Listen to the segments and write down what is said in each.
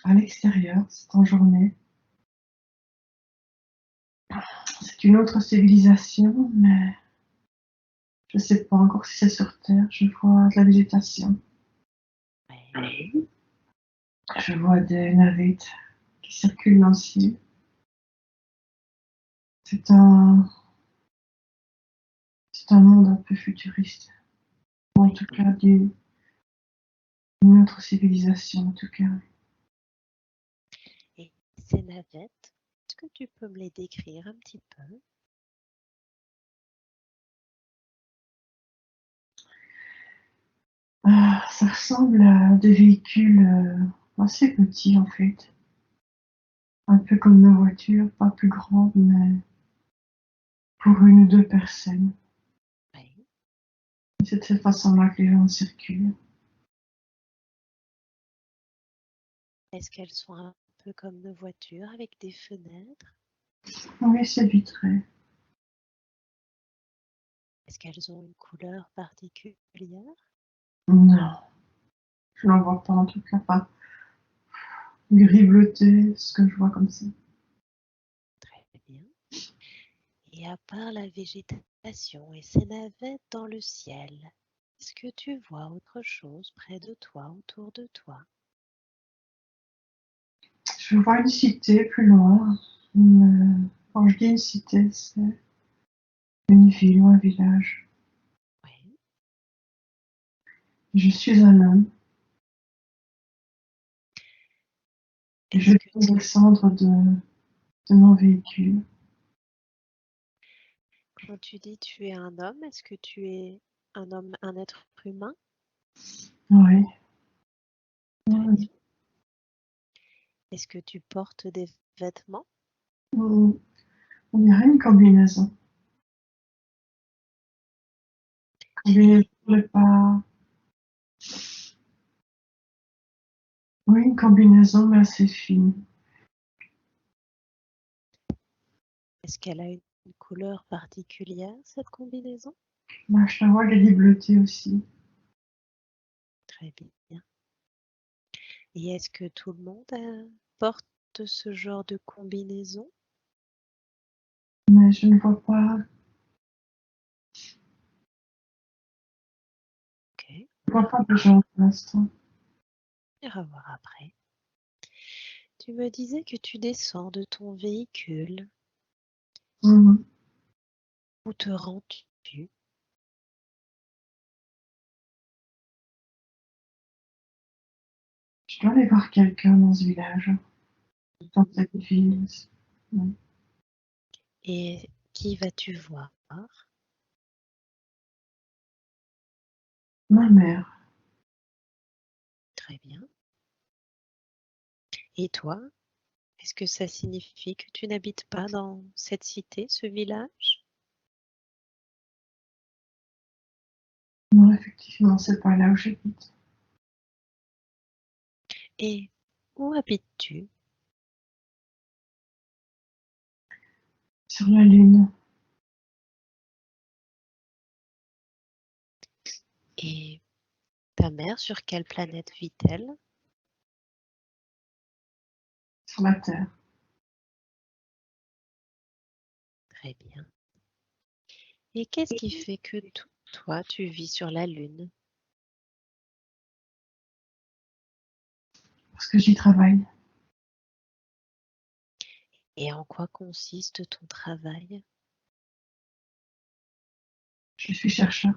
à l'extérieur, c'est en journée. C'est une autre civilisation, mais je ne sais pas encore si c'est sur Terre. Je vois de la végétation. Oui. Je vois des navettes qui circulent dans le ciel. C'est un, c'est un monde un peu futuriste. En tout cas, une autre civilisation, en tout cas. Et ces navettes, est-ce que tu peux me les décrire un petit peu? Ça ressemble à des véhicules assez petits, en fait. Un peu comme nos voitures, pas plus grandes, mais pour une ou deux personnes. Oui. C'est de cette façon-là que les gens circulent. Est-ce qu'elles sont un peu comme nos voitures avec des fenêtres? Oui, c'est vitré. Est-ce qu'elles ont une couleur particulière? Non, je n'en vois pas, en tout cas pas gris bleuté, ce que je vois comme ça. Très bien. Et à part la végétation et ces navettes dans le ciel, est-ce que tu vois autre chose près de toi, autour de toi? Je vois une cité plus loin. Quand je dis une cité, c'est une ville ou un village. Oui. Je suis un homme et je Est-ce que viens descendre de mon véhicule. quand tu dis tu es un homme, est-ce que tu es un homme, un être humain? Oui. Très Oui. bien. Est-ce que tu portes des vêtements? On dirait une combinaison. Combinaison, Et mais pas. Oui, une combinaison, mais assez fine. est-ce qu'elle a une couleur particulière, cette combinaison? Là, je la vois gris bleuté aussi. Très bien. Et est-ce que tout le monde porte ce genre de combinaison? Mais je ne vois pas, Ok, je vois pas de gens pour l'instant. on ira voir après. Tu me disais que tu descends de ton véhicule. Mhm. Où te rends-tu? Je dois aller voir quelqu'un dans ce village, dans cette ville. Oui. Et qui vas-tu voir? Ma mère. Très bien. Et toi, est-ce que ça signifie que tu n'habites pas dans cette cité, ce village? Non, effectivement, c'est pas là où j'habite. Et où habites-tu? Sur la Lune. Et ta mère, sur quelle planète vit-elle? Sur la Terre. Très bien. Et qu'est-ce qui fait que toi, tu vis sur la Lune? Parce que j'y travaille. Et en quoi consiste ton travail? Je suis chercheur.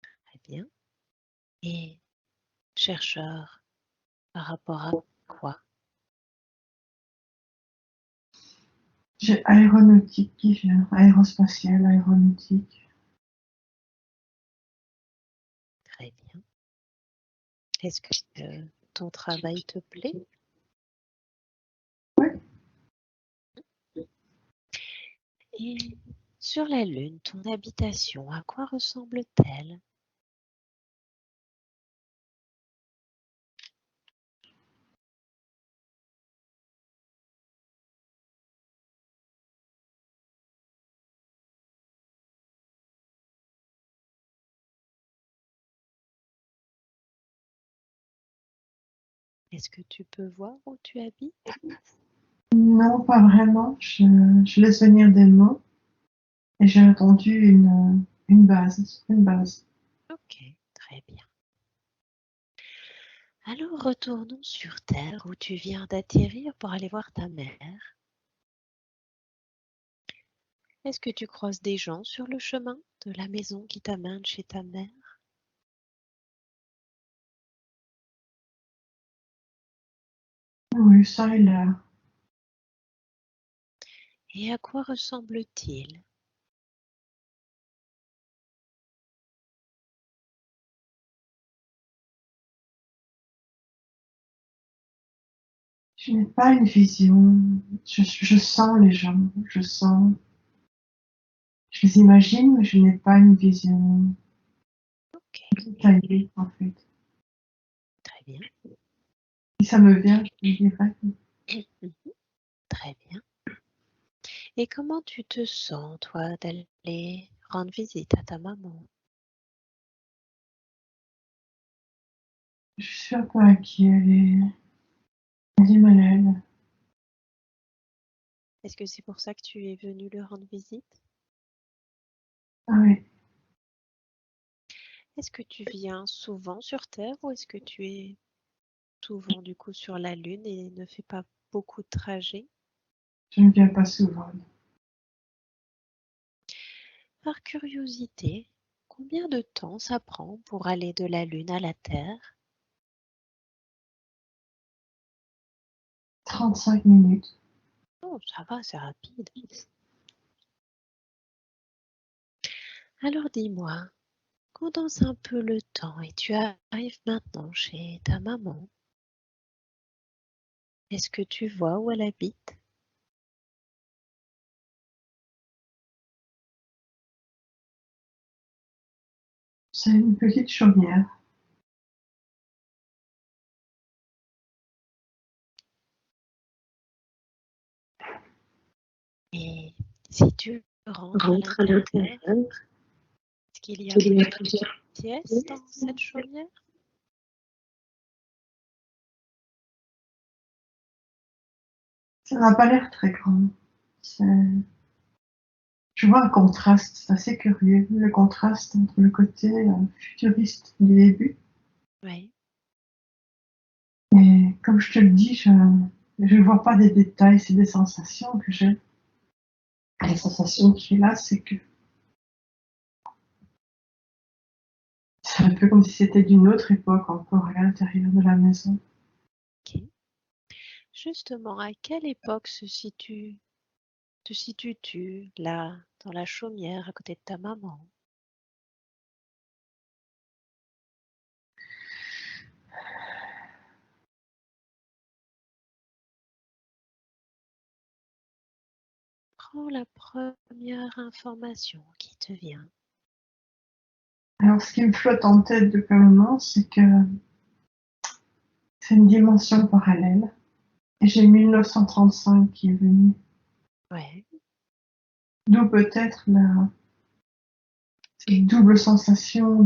Très bien. Et chercheur, par rapport à quoi? J'ai aéronautique qui vient, aérospatiale, aéronautique. Très bien. Est-ce que ton travail te plaît? Ouais. Et sur la Lune, ton habitation, à quoi ressemble-t-elle? Est-ce que tu peux voir où tu habites? Non, pas vraiment. Je laisse venir des mots et j'ai entendu une base, une base. Ok, très bien. Alors retournons sur Terre où tu viens d'atterrir pour aller voir ta mère. Est-ce que tu croises des gens sur le chemin de la maison qui t'amène chez ta mère? Oui, ça et là. Et à quoi ressemble-t-il? Je n'ai pas une vision. Je sens les gens. Je sens. Je les imagine, mais je n'ai pas une vision Ok, détaillée, en fait. très bien. Si ça me vient, je te dirai. Mhm, très bien. Et comment tu te sens, toi, d'aller rendre visite à ta maman? Je suis un peu inquiet. Elle est malade. Est-ce que c'est pour ça que tu es venu lui rendre visite? Ah oui. Est-ce que tu viens souvent sur Terre ou est-ce que tu es souvent du coup sur la Lune et ne fais pas beaucoup de trajets? Je ne viens pas souvent. Par curiosité, combien de temps ça prend pour aller de la Lune à la Terre? 35 minutes. Oh, ça va, c'est rapide. Alors dis-moi, condense un peu le temps et tu arrives maintenant chez ta maman. Est-ce que tu vois où elle habite? C'est une petite chaumière. Et si tu rentres à Rentre à l'intérieur, l'intérieur. est-ce qu'il y a Il y a plusieurs plusieurs pièces dans pièces. cette chaumière? Ça n'a pas l'air très grand. C'est- Je vois un contraste, c'est assez curieux, le contraste entre le côté futuriste du début Oui, et comme je te le dis, je ne vois pas des détails, c'est des sensations que j'ai. La sensation qui est là, c'est que c'est un peu comme si c'était d'une autre époque encore à l'intérieur de la maison. ok. Justement, à quelle époque te situes-tu là, dans la chaumière, à côté de ta maman? Prends la première information qui te vient. Alors ce qui me flotte en tête depuis un moment, c'est que c'est une dimension parallèle. Et j'ai 1935 qui est venu. Ouais, D'où peut-être cette double sensation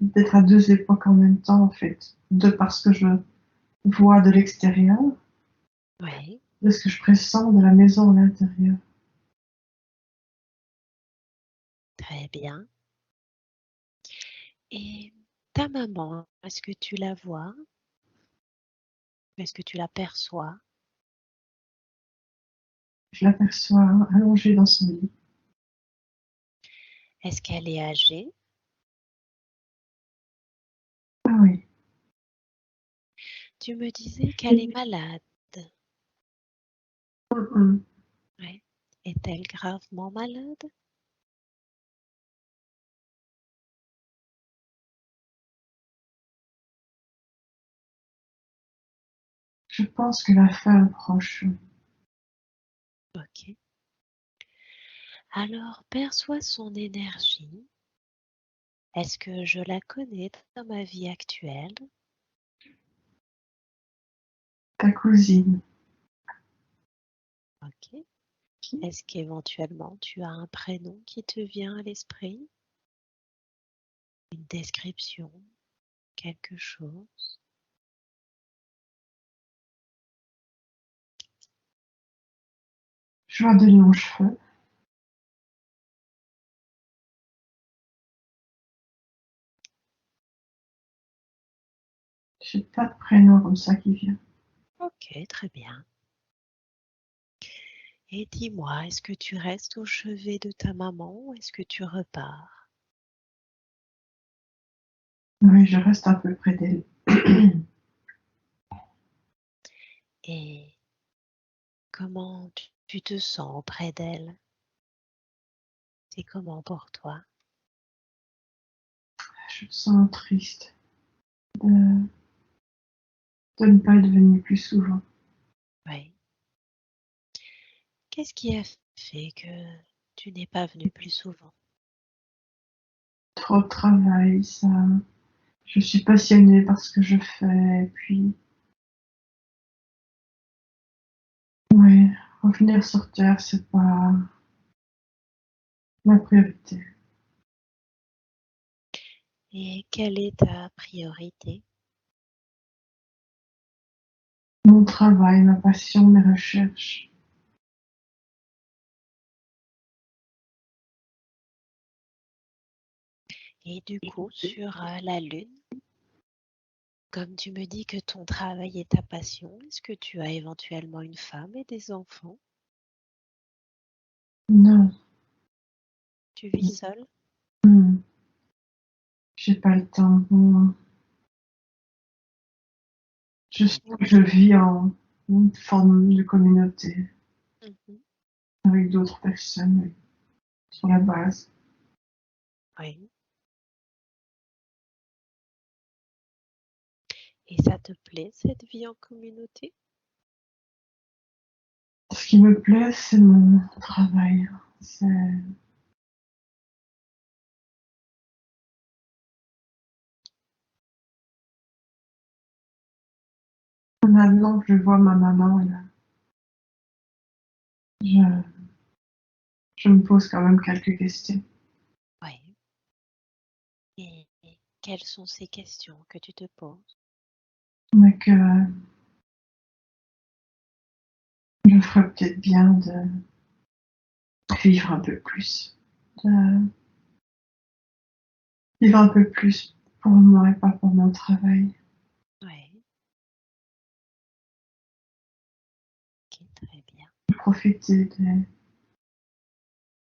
d'être à deux époques en même temps, en fait. De parce que je vois de l'extérieur, ouais, de ce que je pressens de la maison à l'intérieur. très bien. Et ta maman, est-ce que tu la vois? Est-ce que tu l'aperçois? Je l'aperçois allongée dans son lit. Est-ce qu'elle est âgée? Ah oui, Tu me disais qu'elle est malade. mm-mm. Ouais. Est-elle gravement malade? Je pense que la fin approche. Ok. Alors, perçois son énergie. Est-ce que je la connais dans ma vie actuelle? Ta cousine. Ok. Est-ce qu'éventuellement tu as un prénom qui te vient à l'esprit? Une description? Quelque chose? Tu as des longs cheveux. J'ai pas de prénom comme ça qui vient. Ok, très bien. Et dis-moi, est-ce que tu restes au chevet de ta maman ou est-ce que tu repars? Oui, je reste un peu près d'elle. Et comment tu te sens auprès d'elle? C'est comment pour toi? Je me sens triste de, de ne pas être venue plus souvent. Oui. Qu'est-ce qui a fait que tu n'es pas venu plus souvent? Trop de travail, ça. Je suis passionnée par ce que je fais, et puis, ouais, revenir sur Terre, c'est pas ma priorité. Et quelle est ta priorité? Mon travail, ma passion, mes recherches. Et du coup, sur la Lune, comme tu me dis que ton travail est ta passion, est-ce que tu as éventuellement une femme et des enfants? Non, Tu vis seule? hmm, j'ai pas le temps. Je sens que je vis en une forme de communauté Mhm. avec d'autres personnes, oui, sur la base. Oui. Et ça te plaît, cette vie en communauté? Ce qui me plaît, c'est mon travail. C'est maintenant que je vois ma maman, là, je, je me pose quand même quelques questions. Oui. Et quelles sont ces questions que tu te poses? Mais que je ferais peut-être bien de vivre un peu plus. De vivre un peu plus pour moi et pas pour mon travail. Oui, ok, très bien. Profiter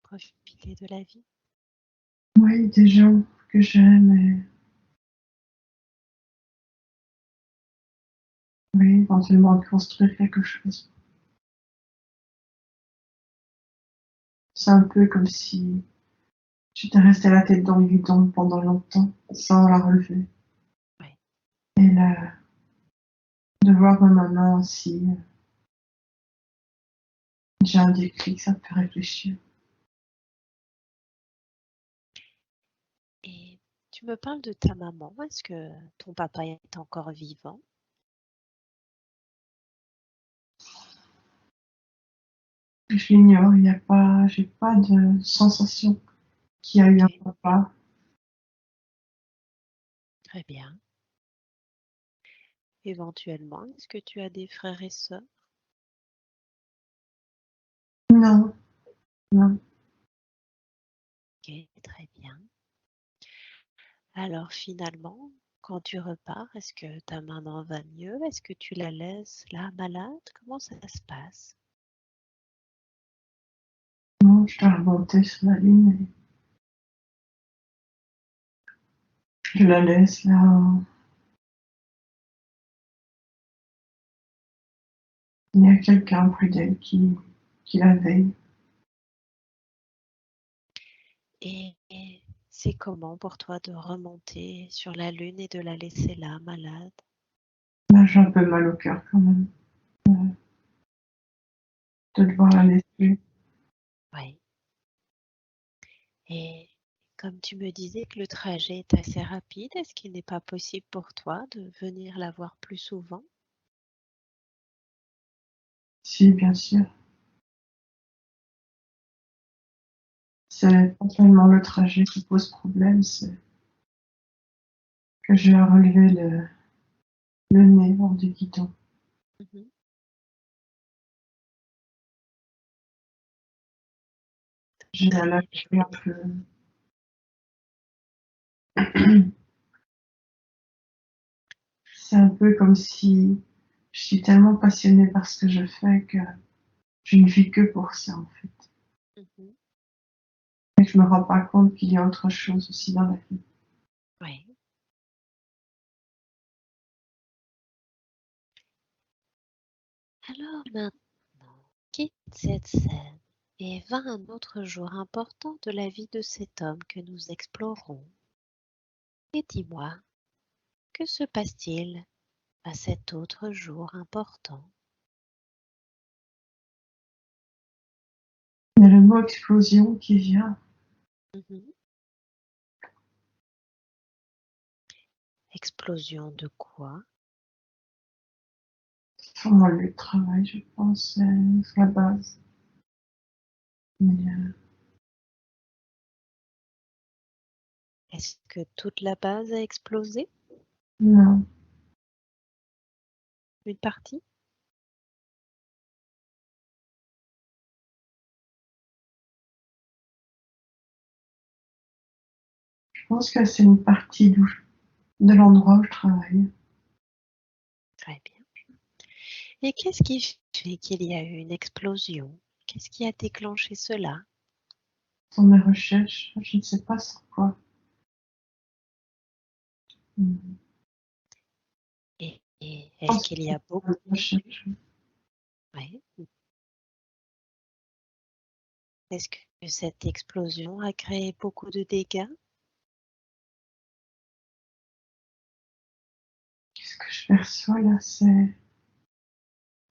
Profiter de la vie. oui, des gens que j'aime et oui, éventuellement de construire quelque chose. C'est un peu comme si j'étais restée la tête dans le guidon pendant longtemps sans la relever. Oui. Et là, de voir ma maman aussi, j'ai un déclic, ça me fait réfléchir. Et tu me parles de ta maman. Est-ce que ton papa est encore vivant? Je l'ignore, il y a pas, j'ai pas de sensation qu'il y a eu un Ok, papa. très bien. Éventuellement, est-ce que tu as des frères et sœurs? Non, non. Ok, très bien. Alors finalement, quand tu repars, est-ce que ta maman va mieux? Est-ce que tu la laisses là malade? Comment ça se passe? Non, je dois remonter sur la ligne. Et je la laisse là. Il y a quelqu'un près d'elle qui la veille. Et c'est comment pour toi de remonter sur la Lune et de la laisser là malade? Là, j'ai un peu mal au cœur quand même de devoir la laisser. Oui. Et comme tu me disais que le trajet est assez rapide, est-ce qu'il n'est pas possible pour toi de venir la voir plus souvent? Si, bien sûr. C'est pas tellement le trajet qui pose problème, c'est que j'ai à relever le nez hors du guidon. Mhm. j'ai lâché un peu. C'est un peu comme si je suis tellement passionnée par ce que je fais que je ne vis que pour ça, en fait. Mhm. Et je me rends pas compte qu'il y a autre chose aussi dans la vie. Oui. Alors maintenant, quitte cette scène et va un autre jour important de la vie de cet homme que nous explorons. Et dis-moi, que se passe-t-il à cet autre jour important? Il y a le mot explosion qui vient. Mhm. Explosion de quoi? Sur mon lieu de travail, je pense, c'est la base. Mais Est-ce que toute la base a explosé? non, Une partie? je pense que c'est une partie de l'endroit où je travaille. Très bien. Et qu'est-ce qui fait qu'il y a eu une explosion? Qu'est-ce qui a déclenché cela? Dans mes recherches, je ne sais pas sur quoi. Je Et est-ce pense qu'il que y c'est a beaucoup? dans mes recherches. Ouais. Est-ce que cette explosion a créé beaucoup de dégâts? Ce que je perçois là, c'est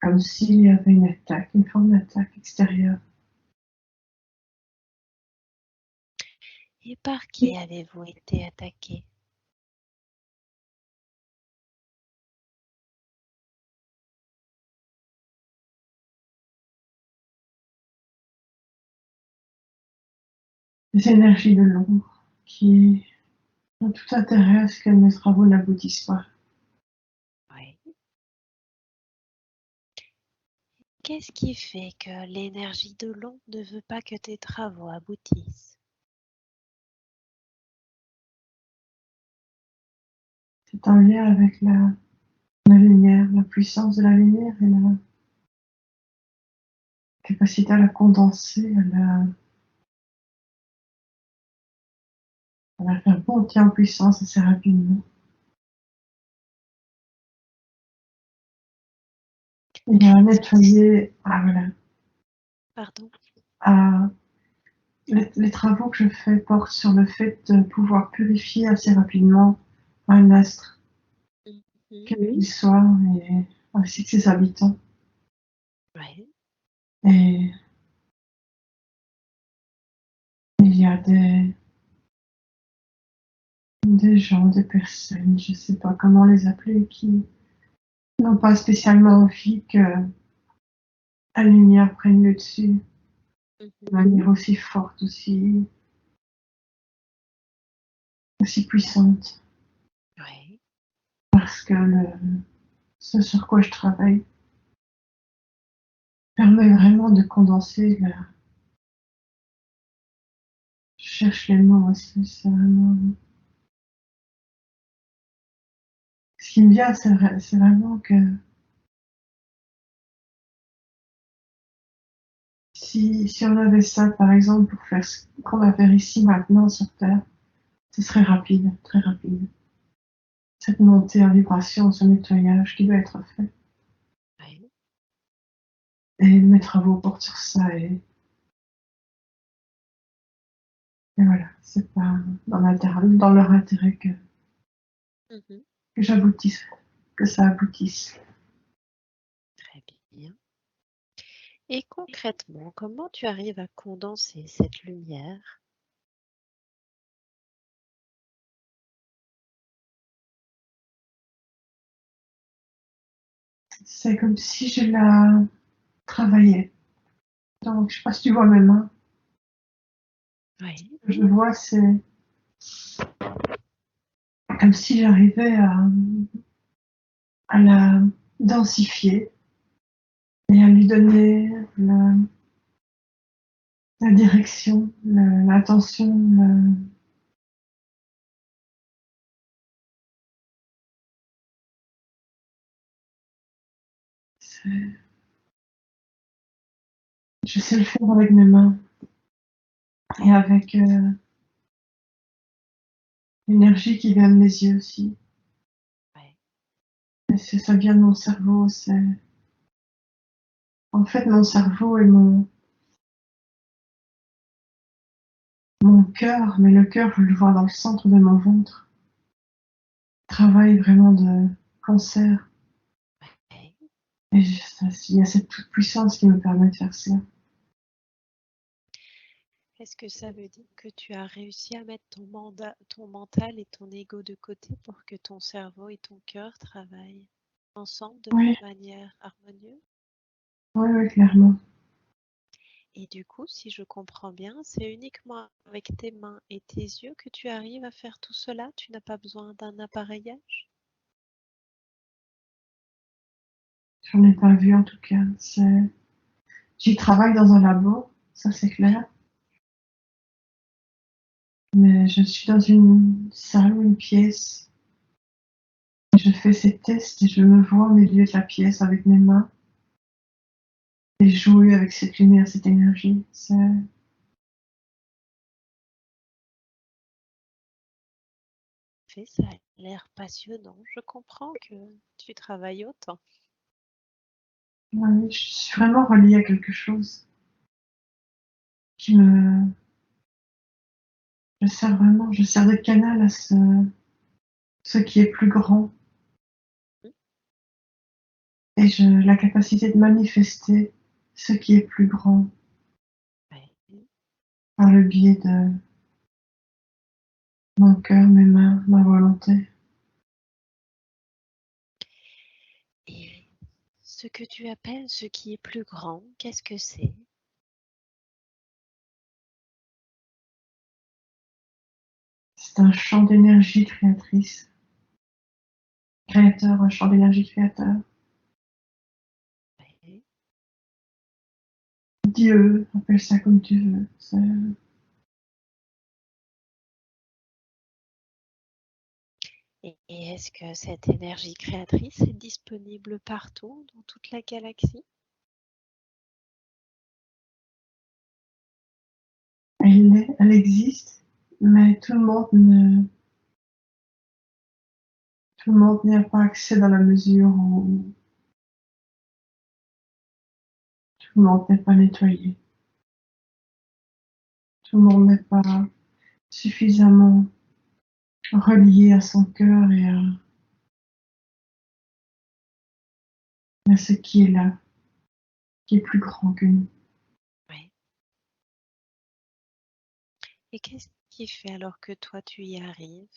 comme s'il y avait une attaque, une forme d'attaque extérieure. Et par qui avez-vous été attaqué? Des énergies de l'ombre qui ont tout intérêt à ce que mes travaux n'aboutissent pas. Oui. Qu'est-ce qui fait que l'énergie de l'ombre ne veut pas que tes travaux aboutissent? C'est en lien avec la lumière, la puissance de la lumière et la capacité à la condenser, à la faire monter en puissance assez rapidement. Et à nettoyer, ah voilà, Pardon? à, les travaux que je fais portent sur le fait de pouvoir purifier assez rapidement un astre, Mhm. quel qu'il soit, et ainsi que ses habitants. Oui. Et il y a des gens, des personnes, je ne sais pas comment les appeler, qui n'ont pas spécialement envie que la lumière prenne le dessus de Mhm. manière aussi forte, aussi puissante. Oui. Parce que ce sur quoi je travaille permet vraiment de condenser. Je cherche les mots, c'est vraiment. Ce qui me vient, c'est vraiment que si on avait ça, par exemple, pour faire ce qu'on va faire ici maintenant sur Terre, ce serait rapide, très rapide. Cette montée en vibration, ce nettoyage qui doit être fait. Oui. Et mes travaux portent sur ça. Et voilà, c'est pas dans leur intérêt Mhm. que j'aboutisse, que ça aboutisse. Très bien. Et concrètement, comment tu arrives à condenser cette lumière? C'est comme si je la travaillais. Donc, je sais pas si tu vois mes mains. Oui. Ce que je vois, c'est comme si j'arrivais à la densifier et à lui donner la direction, l'attention, je sais le faire avec mes mains et avec l'énergie qui vient de mes yeux aussi. Ouais. Et ça vient de mon cerveau. En fait, mon cerveau et mon cœur, mais le cœur, je le vois dans le centre de mon ventre, travaille vraiment de concert. Ouais. Et il y a cette toute puissance qui me permet de faire ça. Est-ce que ça veut dire que tu as réussi à mettre ton mental et ton ego de côté pour que ton cerveau et ton cœur travaillent ensemble de Oui, manière harmonieuse? oui, oui, clairement. Et du coup, si je comprends bien, c'est uniquement avec tes mains et tes yeux que tu arrives à faire tout cela? Tu n'as pas besoin d'un appareillage? J'en ai pas vu en tout cas. J'y travaille dans un labo, ça c'est Oui. clair. Mais je suis dans une salle ou une pièce. Je fais ces tests et je me vois au milieu de la pièce avec mes mains et jouer avec cette lumière, cette énergie. Ça a l'air passionnant. Je comprends que tu travailles autant. Ouais, je suis vraiment reliée à quelque chose qui me. Je sers de canal à ce qui est plus grand et la capacité de manifester ce qui est plus grand Ouais. par le biais de mon cœur, mes mains, ma volonté. Et ce que tu appelles ce qui est plus grand, qu'est-ce que c'est? C'est un champ d'énergie créatrice, créateur, un champ d'énergie créateur. Ouais. Dieu, appelle ça comme tu veux. Et est-ce que cette énergie créatrice est disponible partout dans toute la galaxie? Elle existe, mais tout le monde n'y a pas accès dans la mesure où tout le monde n'est pas nettoyé. Tout le monde n'est pas suffisamment relié à son cœur et à ce qui est là, qui est plus grand que nous. Ouais. Et qu'est-ce qui fait alors que toi tu y arrives?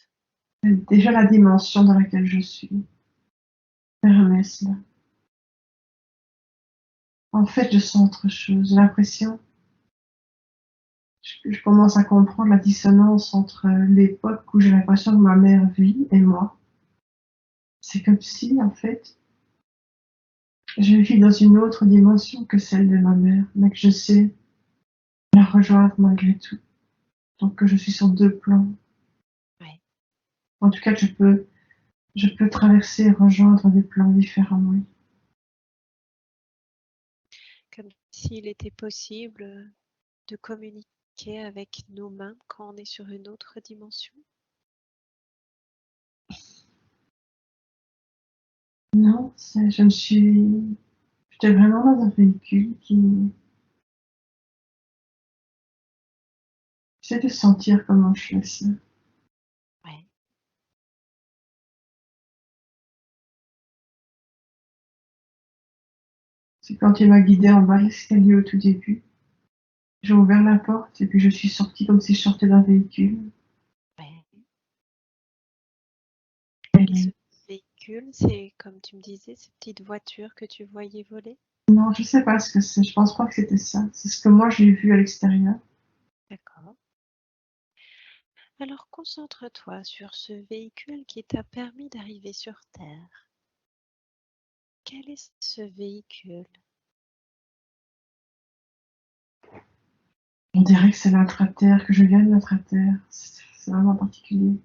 Déjà la dimension dans laquelle je suis permet cela. En fait, je sens autre chose. J'ai l'impression, je commence à comprendre la dissonance entre l'époque où j'ai l'impression que ma mère vit et moi. C'est comme si, en fait, je vis dans une autre dimension que celle de ma mère, mais que je sais la rejoindre malgré tout. Donc que je suis sur deux plans. Ouais. En tout cas, je peux traverser et rejoindre des plans différents, oui. Comme s'il était possible de communiquer avec nos mains quand on est sur une autre dimension. Non, j'étais vraiment dans un véhicule qui, j'essaie de sentir comment je fais ça. Ouais. C'est quand il m'a guidée en bas de l'escalier au tout début. J'ai ouvert la porte et puis je suis sortie comme si je sortais d'un véhicule. Ouais. Et ce Et véhicule, c'est comme tu me disais, ces petites voitures que tu voyais voler? non, je sais pas ce que c'est. Je pense pas que c'était ça. C'est ce que moi j'ai vu à l'extérieur. D'accord. Alors concentre-toi sur ce véhicule qui t'a permis d'arriver sur Terre. Quel est ce véhicule? On dirait que c'est l'intra-terre, que je viens de l'intra-terre. C'est vraiment particulier.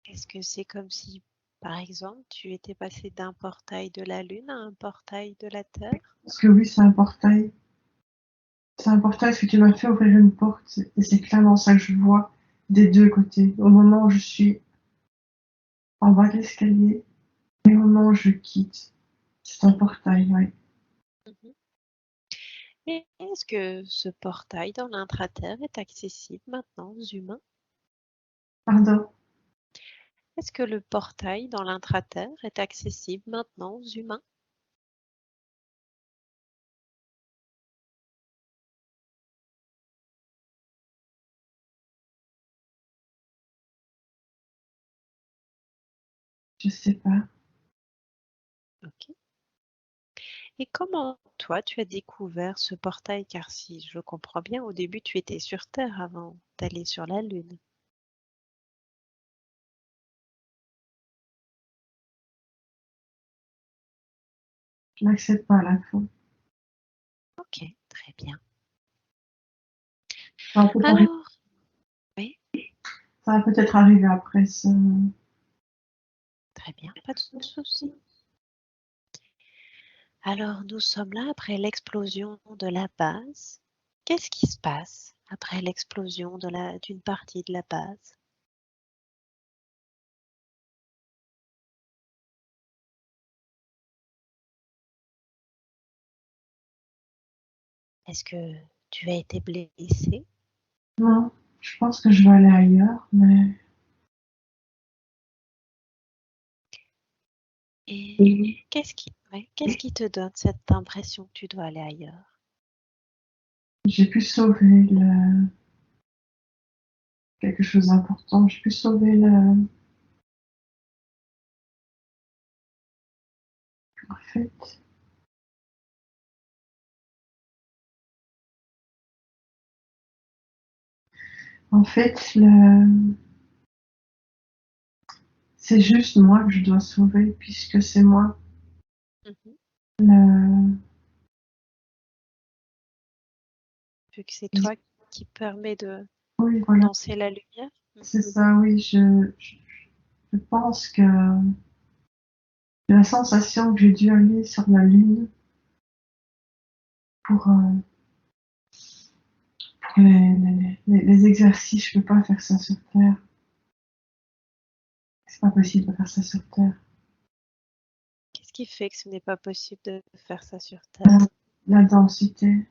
Est-ce que c'est comme si, par exemple, tu étais passé d'un portail de la Lune à un portail de la Terre? Parce que oui, c'est un portail. C'est un portail parce que tu m'as fait ouvrir une porte. Et c'est clairement ça que je vois des deux côtés. Au moment où je suis en bas de l'escalier et au moment où je quitte. C'est un portail, oui. Mhm. Et est-ce que ce portail dans l'intra-terre est accessible maintenant aux humains? Pardon. Est-ce que le portail dans l'intra-terre est accessible maintenant aux humains? Je sais pas. Ok. Et comment toi tu as découvert ce portail? Car si je comprends bien, au début tu étais sur Terre avant d'aller sur la Lune. Je n'accepte pas l'info. Ok, très bien. Ça va peut-être arriver, Alors, oui, ça va peut-être arriver après ça. très bien, pas de souci. Alors, nous sommes là après l'explosion de la base. Qu'est-ce qui se passe après l'explosion d'une partie de la base? Est-ce que tu as été blessé? Non, je pense que je vais aller ailleurs, mais Et qu'est-ce qui te donne cette impression que tu dois aller ailleurs? j'ai pu sauver quelque chose d'important. J'ai pu sauver en fait, en fait, c'est juste moi que je dois sauver puisque c'est moi. Mhm. Le, Vu que c'est toi qui permet de oui, voilà, condenser la lumière. c'est Mhm. ça, oui. Je pense que la sensation que j'ai dû aller sur la Lune pour les exercices, je peux pas faire ça sur Terre. C'est pas possible de faire ça sur Terre. Qu'est-ce qui fait que ce n'est pas possible de faire ça sur La, Terre? la densité,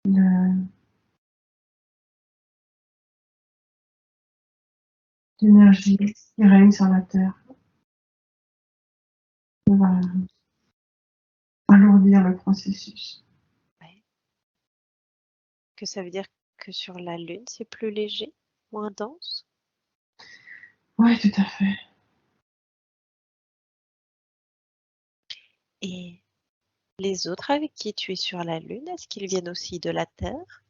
le- l'énergie qui règne sur la Terre va alourdir le processus. Ouais. Que ça veut dire que sur la Lune, c'est plus léger, moins dense? Oui, tout à fait. Et les autres avec qui tu es sur la Lune, est-ce qu'ils viennent aussi de la Terre?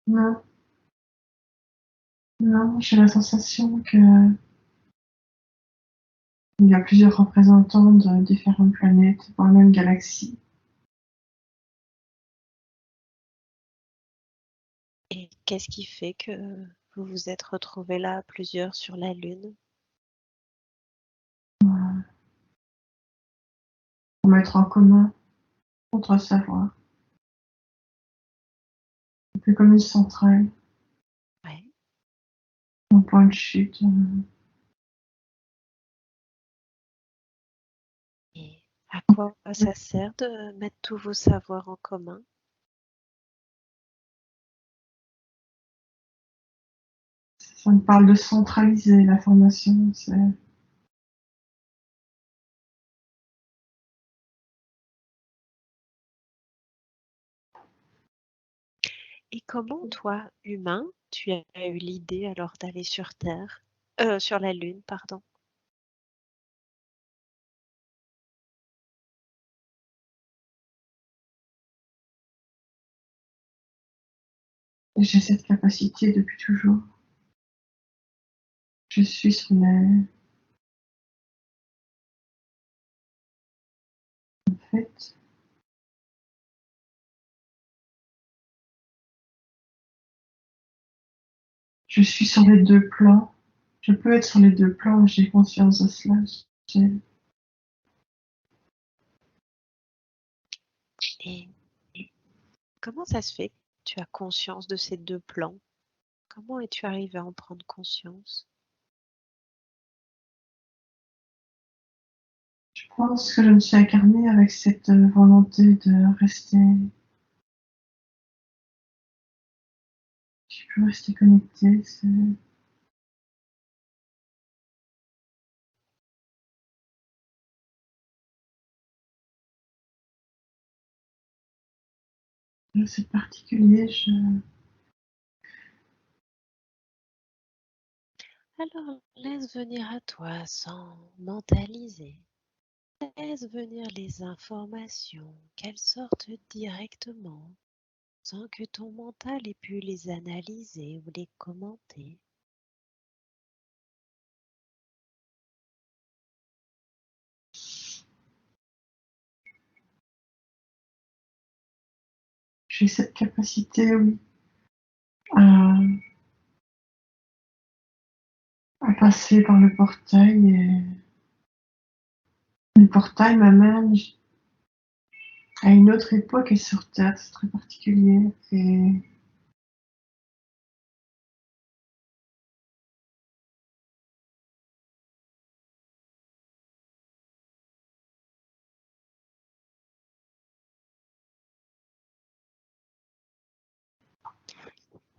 Non, non, j'ai la sensation que il y a plusieurs représentants de différentes planètes dans la même galaxie. Et qu'est-ce qui fait que vous vous êtes retrouvés là, plusieurs sur la Lune? Pour mettre en commun, contre savoir. Un peu comme une centrale, Ouais. un point de chute. Et à quoi ça sert de mettre tous vos savoirs en commun? Ça me parle de centraliser l'information. Et comment toi, humain, tu as eu l'idée alors d'aller sur Terre, sur la Lune, pardon? J'ai cette capacité depuis toujours. Je suis sur fait. Je suis sur les deux plans. Je peux être sur les deux plans, j'ai conscience de cela. J'ai- Et comment ça se fait que tu as conscience de ces deux plans? Comment es-tu arrivé à en prendre conscience? Je pense que je me suis incarnée avec cette volonté de rester. Je peux rester connectée. C'est particulier. Alors laisse venir à toi sans mentaliser. Laisse venir les informations, qu'elles sortent directement, sans que ton mental ait pu les analyser ou les commenter. J'ai cette capacité, oui, à, à passer par le portail. Et le portail m'amène à une autre époque et sur Terre. C'est très particulier. Et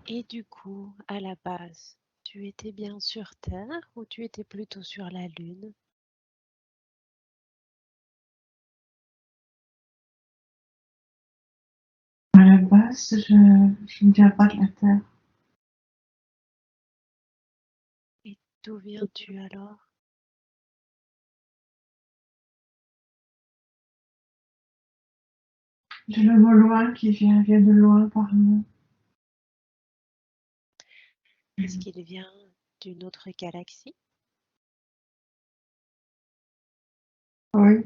Et du coup, à la base, tu étais bien sur Terre ou tu étais plutôt sur la Lune? à la base, je ne viens pas de la Terre. Et d'où viens-tu alors? J'ai le mot loin qui vient de loin par moi. Est-ce qu'il vient d'une autre galaxie? Oui.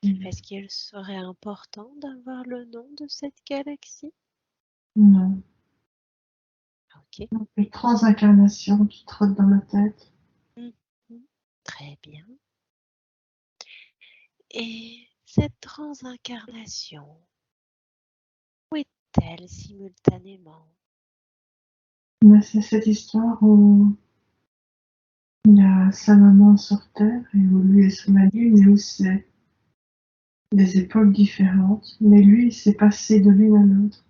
Est-ce qu'il serait important d'avoir le nom de cette galaxie? Non. Ok. Les transincarnations qui trottent dans ma tête. Mhm. Très bien. Et cette transincarnation, où est-elle simultanément? Mais c'est cette histoire où il y a sa maman sur Terre et où lui est sur la Lune et où c'est des époques différentes. Mais lui, il s'est passé de l'une à l'autre.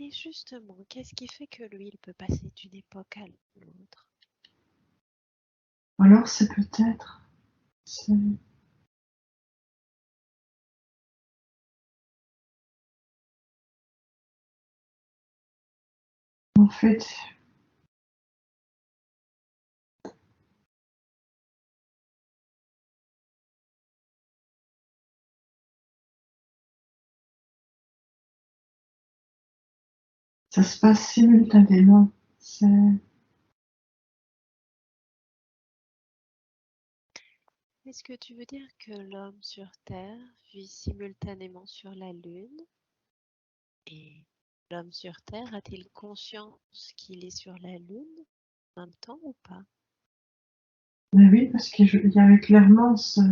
Et justement, qu'est-ce qui fait que lui, il peut passer d'une époque à l'autre? Alors c'est peut-être, c'est- en fait, ça se passe simultanément. C'est Est-ce que tu veux dire que l'homme sur Terre vit simultanément sur la Lune? Et l'homme sur Terre a-t-il conscience qu'il est sur la Lune en même temps ou pas? mais oui, parce qu'il y avait clairement ce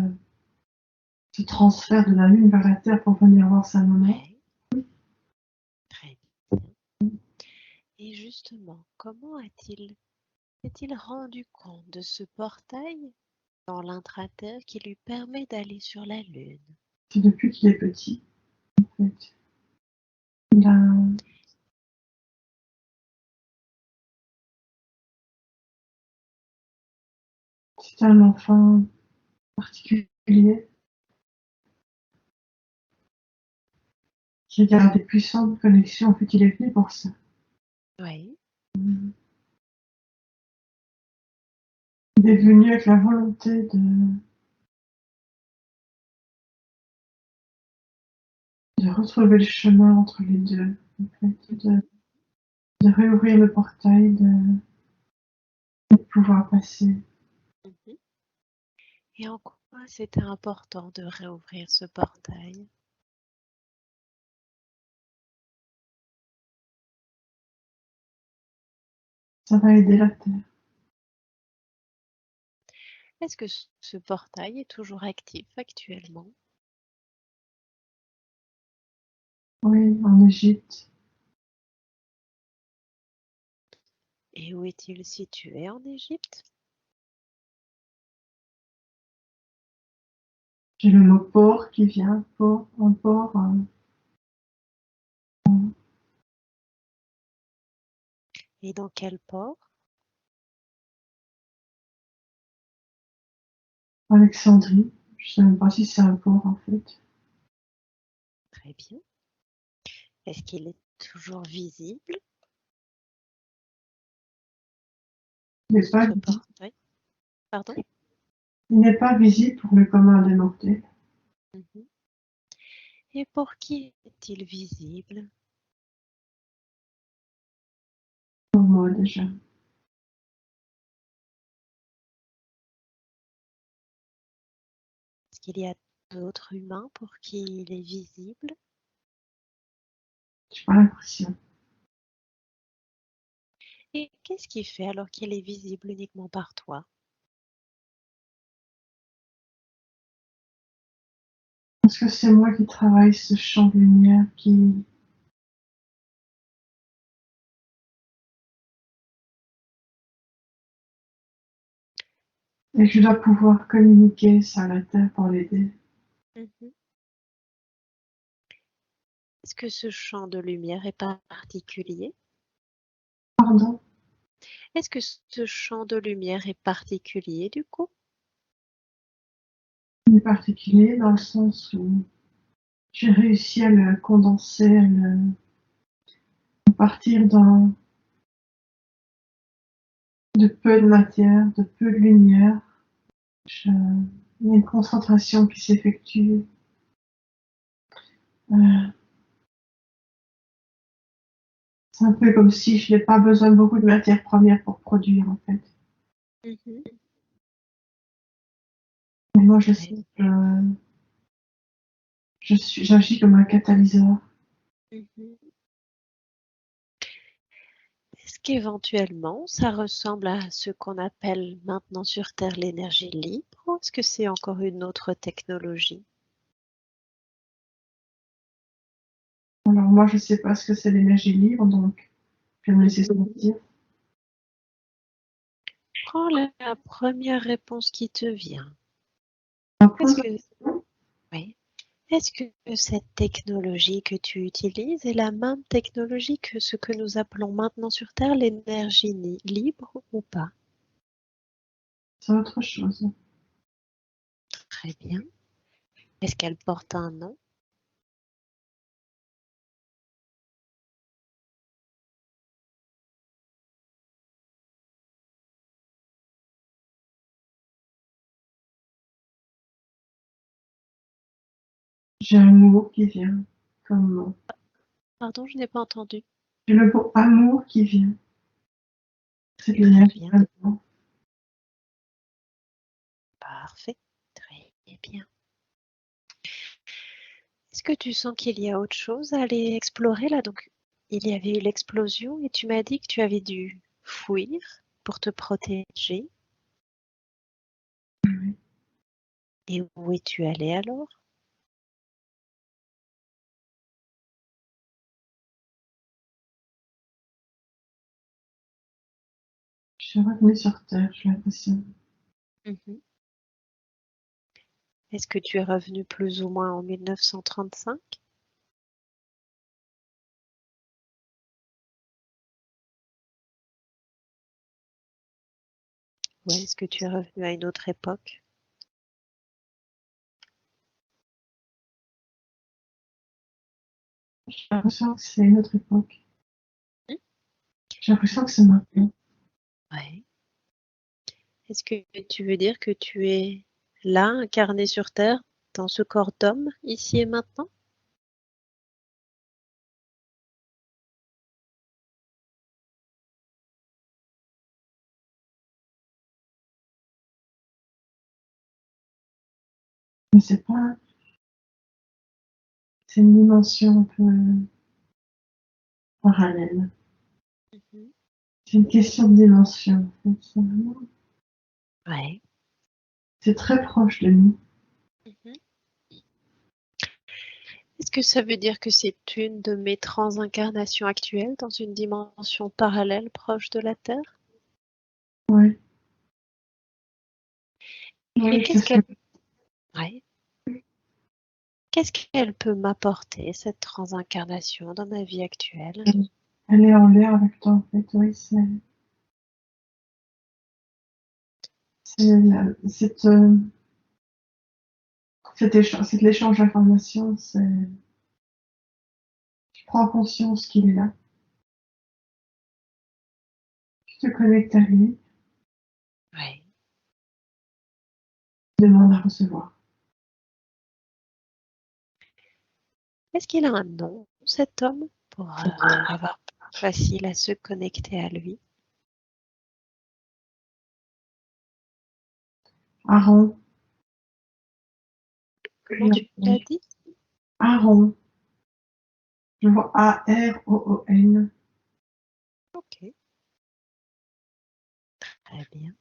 transfert de la Lune vers la Terre pour venir voir sa maman. Oui, très bien. Et justement, comment s'est-il rendu compte de ce portail dans l'intraterre qui lui permet d'aller sur la Lune? C'est depuis qu'il est petit, en fait. Il a, c'était un enfant particulier qui a des puissantes connexions. En fait, il est venu pour ça. Oui, Il est venu avec la volonté de retrouver le chemin entre les deux, en fait, de réouvrir le portail, de pouvoir passer. Mhm. Et en quoi c'était important de réouvrir ce portail? Ça va aider la Terre. Est-ce que ce portail est toujours actif actuellement? Oui, en Égypte. Et où est-il situé en Égypte? J'ai le mot port qui vient, port, un port, Et dans quel port? Alexandrie. Je sais même pas si c'est un port en fait. Très bien. Est-ce qu'il est toujours visible, Il n'est pas, ce portail? Pardon? il n'est pas visible pour le commun des mortels. Mhm. Et pour qui est-il visible? Pour moi déjà. Est-ce qu'il y a d'autres humains pour qui il est visible? J'ai pas l'impression. Et qu'est-ce qui fait alors qu'il est visible uniquement par toi? Parce que c'est moi qui travaille ce champ de lumière qui, et je dois pouvoir communiquer ça à la Terre pour l'aider. Mhm. Est-ce que ce champ de lumière est particulier? Pardon, Est-ce que ce champ de lumière est particulier du coup? il est particulier dans le sens où j'ai réussi à le condenser, à partir de peu de matière, de peu de lumière. Il y a une concentration qui s'effectue. Euh, c'est un peu comme si je n'ai pas besoin de beaucoup de matières premières pour produire en fait. Mhm. Mais moi je Très sais que j'agis comme un catalyseur. Mhm. Est-ce qu'éventuellement ça ressemble à ce qu'on appelle maintenant sur Terre l'énergie libre ou est-ce que c'est encore une autre technologie? Alors moi je sais pas ce que c'est l'énergie libre, donc je vais me laisser sortir. Prends la première réponse qui te vient. Est-ce Pose la que, question. oui, est-ce que cette technologie que tu utilises est la même technologie que ce que nous appelons maintenant sur Terre l'énergie libre ou pas? C'est autre chose. Très bien. Est-ce qu'elle porte un nom? J'ai un mot qui vient comme mot. Pardon, je n'ai pas entendu. J'ai le mot amour qui vient. C'est de Très l'énergie bien, d'amour. parfait, très bien. Est-ce que tu sens qu'il y a autre chose à aller explorer là? Donc, il y avait eu l'explosion et tu m'as dit que tu avais dû fuir pour te protéger. Et où es-tu allé alors? Je suis revenue sur Terre, j'ai l'impression. Mhm. Est-ce que tu es revenu plus ou moins en 1935? Ou est-ce que tu es revenu à une autre époque? J'ai l'impression que c'est une autre époque. Hmm. J'ai l'impression que c'est maintenant. Ouais. Est-ce que tu veux dire que tu es là, incarné sur Terre, dans ce corps d'homme, ici et maintenant? Mais c'est pas... C'est une dimension un peu parallèle. Mhm. C'est une question de dimension, en fait. Ouais. C'est très proche de nous. Mhm. Est-ce que ça veut dire que c'est une de mes transincarnations actuelles dans une dimension parallèle proche de la Terre? Ouais. Et Ouais, c'est qu'est-ce ce que... qu'elle ouais. Qu'est-ce qu'elle peut m'apporter, cette transincarnation, dans ma vie actuelle? Elle est en l'air avec toi, en fait. Oui, c'est c'est de l'échange d'informations. Tu prends conscience qu'il est là. Tu te connectes à lui. Ouais. Tu demandes à recevoir. Est-ce qu'il a un nom, cet homme, pour avoir facile à se connecter à lui? Aaron. Comment tu l'as dit? Aaron. Je vois Aron. Ok, très bien.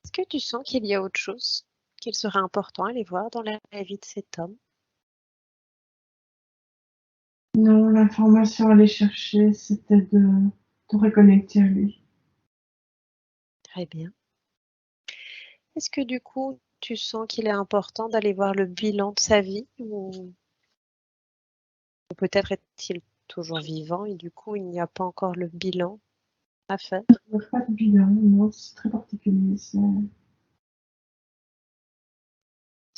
Est-ce que tu sens qu'il y a autre chose qu'il serait important à aller voir dans la vie de cet homme? Non, l'information à aller chercher, c'était de te reconnecter à lui. Très bien. Est-ce que du coup, tu sens qu'il est important d'aller voir le bilan de sa vie ou peut-être est-il toujours vivant et du coup, il n'y a pas encore le bilan à faire? Il n'y a pas de bilan, non, c'est très particulier. Est-ce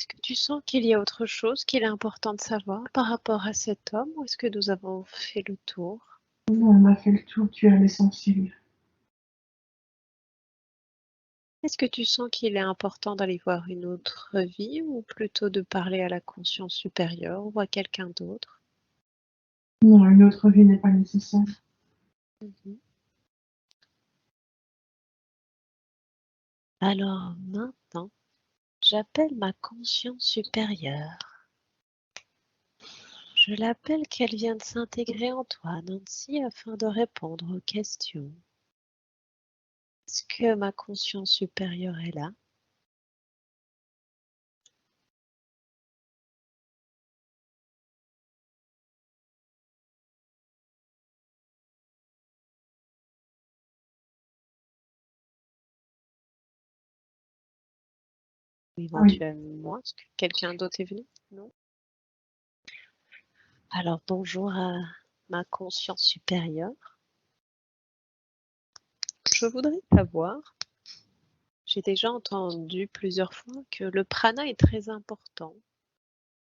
que tu sens qu'il y a autre chose qu'il est important de savoir par rapport à cet homme ou est-ce que nous avons fait le tour? On a fait le tour, tu as l'essentiel. Est-ce que tu sens qu'il est important d'aller voir une autre vie ou plutôt de parler à la conscience supérieure ou à quelqu'un d'autre? Non, une autre vie n'est pas nécessaire. Mhm. Alors maintenant, j'appelle ma conscience supérieure. Je l'appelle qu'elle vient de s'intégrer en toi, Nancy, afin de répondre aux questions. Est-ce que ma conscience supérieure est là? Oui, Éventuellement, est-ce que quelqu'un d'autre est venu? Non? Alors bonjour à ma conscience supérieure. Je voudrais savoir, j'ai déjà entendu plusieurs fois que le prana est très important.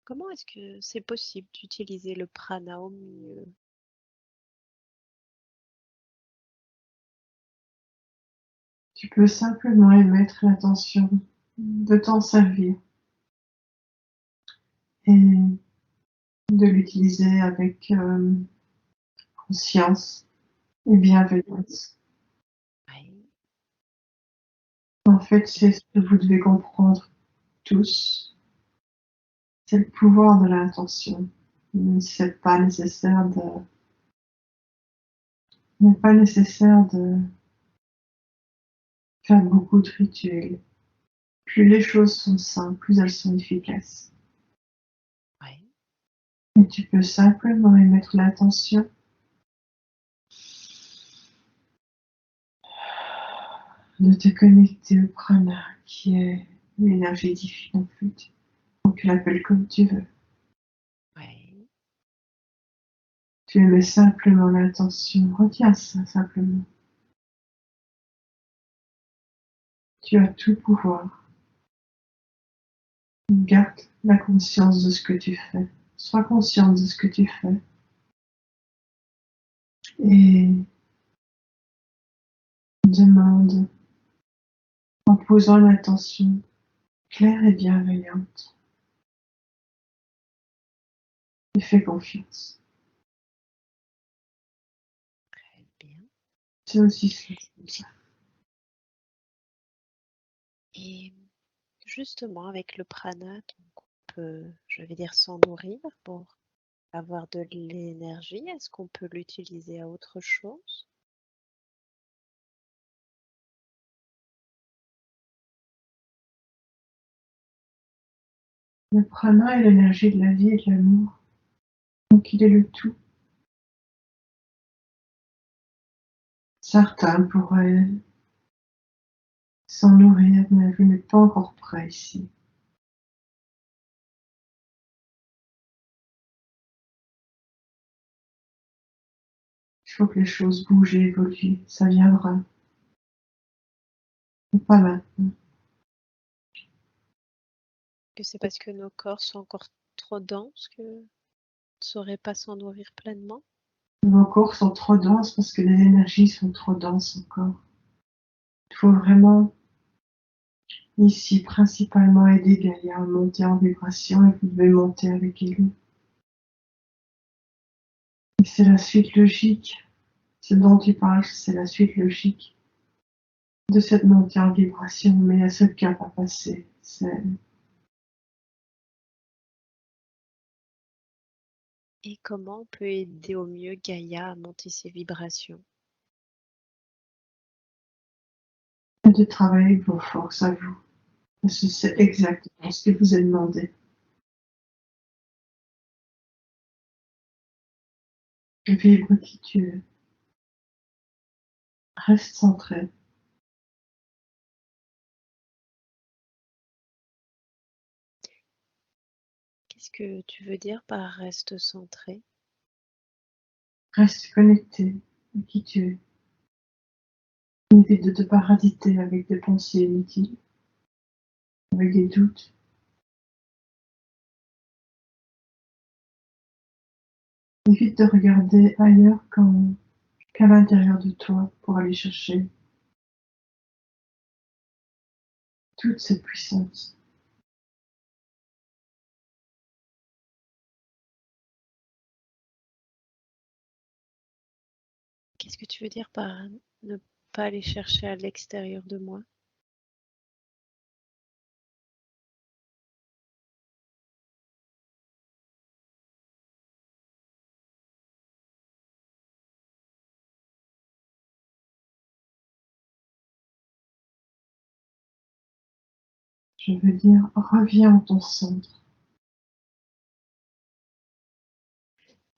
Comment est-ce que c'est possible d'utiliser le prana au mieux? tu peux simplement émettre l'intention de t'en servir et de l'utiliser avec conscience et bienveillance. Oui, En fait, c'est ce que vous devez comprendre tous, c'est le pouvoir de l'intention. C'est pas nécessaire de, il n'est pas nécessaire de faire beaucoup de rituels. Plus les choses sont simples, plus elles sont efficaces. oui, Et tu peux simplement émettre l'intention de te connecter au prana, qui est l'énergie divine en fait. Donc tu l'appelles comme tu veux. oui. Tu émets simplement l'intention. Retiens ça simplement. Tu as tout pouvoir. Garde la conscience de ce que tu fais. Sois consciente de ce que tu fais. Et demande en posant l'intention claire et bienveillante. Et fais confiance. Très bien. C'est aussi simple que ça. Et Justement, avec le prana, donc on peut, je vais dire, s'en nourrir pour avoir de l'énergie. Est-ce qu'on peut l'utiliser à autre chose? Le prana est l'énergie de la vie et de l'amour. Donc il est le tout. Certains pourraient s'en nourrir, mais vous n'êtes pas encore prêt ici. Il faut que les choses bougent et évoluent. Ça viendra. Mais pas maintenant. Que c'est parce que nos corps sont encore trop denses que ne sauraient pas s'en nourrir pleinement? Vos corps sont trop denses parce que les énergies sont trop denses encore. Il faut vraiment, ici, principalement aider Gaïa à monter en vibration et vous devez monter avec elle. Et c'est la suite logique. Ce dont tu parles, c'est la suite logique de cette montée en vibration, mais il y a ce cap à passer. Et comment on peut aider au mieux Gaïa à monter ses vibrations? de travailler avec vos forces à vous. Parce que c'est exactement ce que vous est demandé. Vibre qui tu es. Reste centré. Qu'est-ce que tu veux dire par reste centré? Reste connecté à qui tu es. Évite de te parasiter avec des pensées inutiles, avec des doutes. Évite de regarder ailleurs qu'à l'intérieur de toi pour aller chercher toute cette puissance. Qu'est-ce que tu veux dire par ne pas aller chercher à l'extérieur de moi? Je veux dire, reviens en ton centre.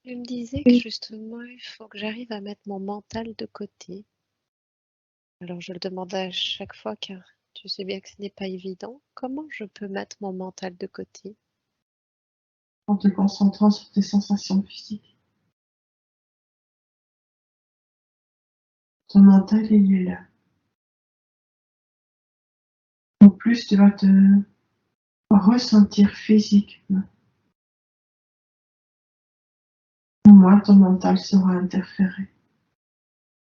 Je me disais que justement, il faut que j'arrive à mettre mon mental de côté. Alors je le demande à chaque fois car tu sais bien que ce n'est pas évident. Comment je peux mettre mon mental de côté? En te concentrant sur tes sensations physiques. Ton mental, il est là. En plus, tu vas te ressentir physiquement. Moins ton mental sera interféré.